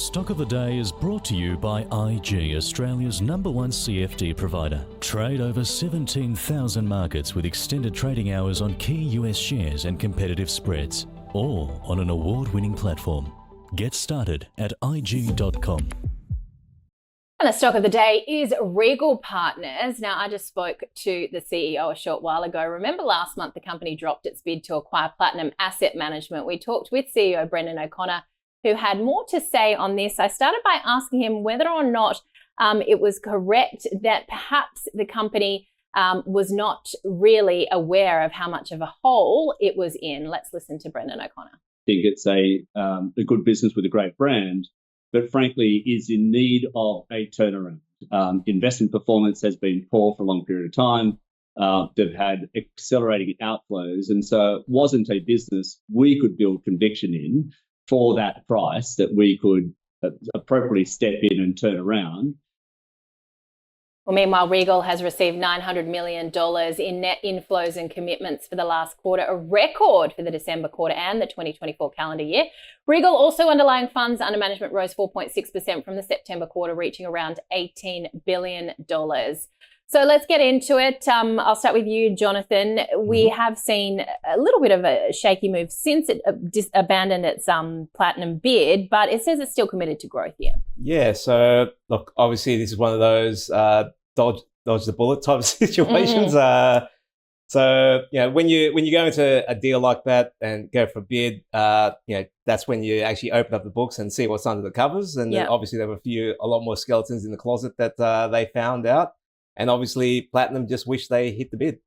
Stock of the Day is brought to you by IG, Australia's #1 CFD provider. Trade over 17,000 markets with extended trading hours on key US shares and competitive spreads, all on an award-winning platform. Get started at IG.com. And the stock of the day is Regal Partners. Now, I just spoke to the CEO a short while ago. Remember last month the company dropped its bid to acquire Platinum Asset Management. We talked with CEO Brendan O'Connor, who had more to say on this. I started by asking him whether or not it was correct that perhaps the company was not really aware of how much of a hole it was in. Let's listen to Brendan O'Connor. I think it's a good business with a great brand, but frankly is in need of a turnaround. Investment performance has been poor for a long period of time. They've had accelerating outflows, and so it wasn't a business we could build conviction in for that price that we could appropriately step in and turn around. Well, meanwhile, Regal has received $900 million in net inflows and commitments for the last quarter, a record for the December quarter and the 2024 calendar year. Regal also underlying funds under management rose 4.6% from the September quarter, reaching around $18 billion. So let's get into it. I'll start with you, Jonathan. We have seen a little bit of a shaky move since it abandoned its platinum bid, but it says it's still committed to growth here. Yeah, so look, obviously this is one of those dodge the bullet type of situations. So when you go into a deal like that and go for a bid, that's when you actually open up the books and see what's under the covers. And then obviously there were a lot more skeletons in the closet that they found out. And obviously, Platinum just wished they hit the bid.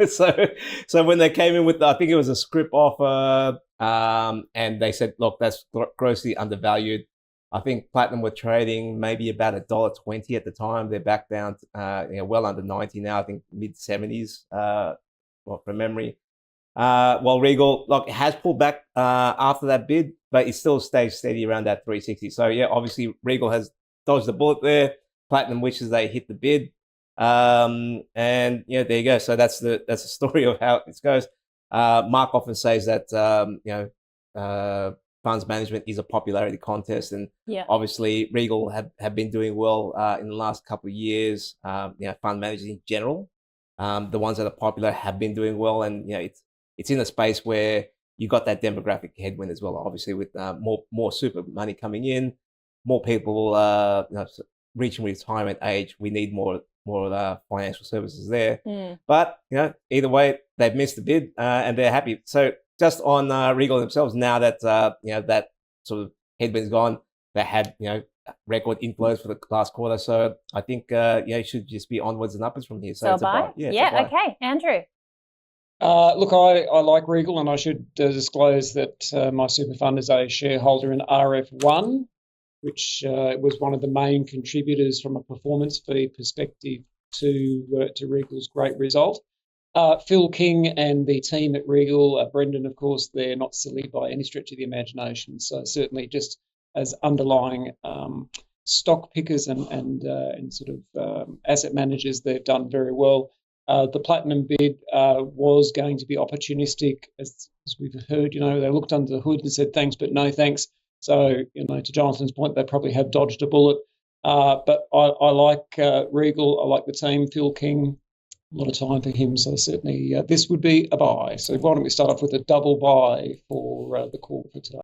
so when they came in with, I think it was a scrip offer, and they said, look, that's grossly undervalued. I think Platinum were trading maybe about $1.20 at the time. They're back down to, well under 90 now, I think mid-70s, from memory. While Regal, look, has pulled back after that bid, but it still stays steady around that 360. So yeah, obviously Regal has dodged the bullet there. Platinum wishes they hit the bid. And there you go. So that's the story of how it goes. Mark often says that funds management is a popularity contest, and obviously Regal have been doing well in the last couple of years. Fund managers in general, the ones that are popular have been doing well, and it's in a space where you got that demographic headwind as well. Obviously, with more super money coming in, more people reaching retirement age, we need more financial services there. But either way, they've missed the bid and they're happy. So just on Regal themselves, now that that sort of headwind's gone, they had record inflows for the last quarter. So I think it should just be onwards and upwards from here. So it's a buy. Yeah, okay. Andrew. Look, I like Regal, and I should disclose that my super fund is a shareholder in RF1, which was one of the main contributors from a performance fee perspective to Regal's great result. Phil King and the team at Regal, Brendan, of course, they're not silly by any stretch of the imagination. So certainly just as underlying stock pickers and sort of asset managers, they've done very well. The platinum bid was going to be opportunistic, as we've heard. They looked under the hood and said thanks, but no thanks. So, to Jonathan's point, they probably have dodged a bullet. But I like Regal. I like the team. Phil King, a lot of time for him. So certainly this would be a buy. So why don't we start off with a double buy for the call for today?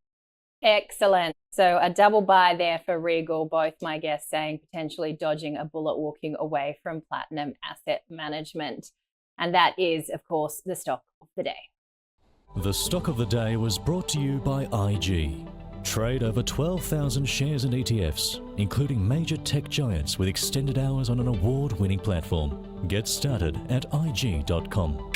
Excellent. So a double buy there for Regal, both my guests saying potentially dodging a bullet, walking away from Platinum Asset Management. And that is, of course, the stock of the day. The stock of the day was brought to you by IG. Trade over 12,000 shares and ETFs, including major tech giants with extended hours on an award-winning platform. Get started at IG.com.